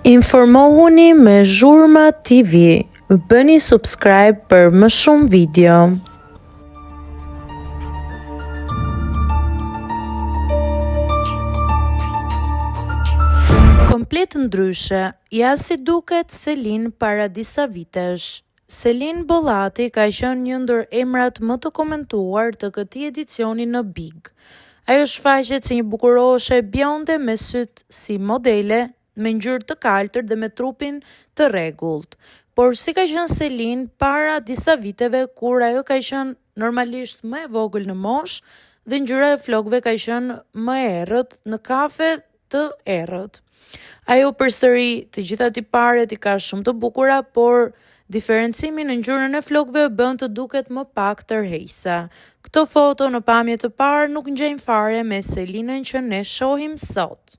Informohuni me Zhurma TV. Bëni subscribe për më shumë video. Komplet ndryshe, ja si duket Selin para disa vitesh. Selin Bollati ka qenë një ndër emrat më të komentuar të këtij edicioni në Big. Ajo shfaqet si një bukuroshe bjonde me syt si modele, me ngjyrë të kaltër dhe me trupin të rregullt. Por si ka qenë Selin para disa viteve kur ajo ka qenë normalisht më e vogël në moshë dhe ngjyra e flokëve ka qenë më e errët në kafe të errët. Ajo përsëri të gjitha tiparet i ka shumë të bukura, por diferencimi në ngjyrën e flokëve bën të duket më pak tërheqëse. Këto foto në pamje të parë nuk ngjajnë fare me Selinën që ne shohim sot.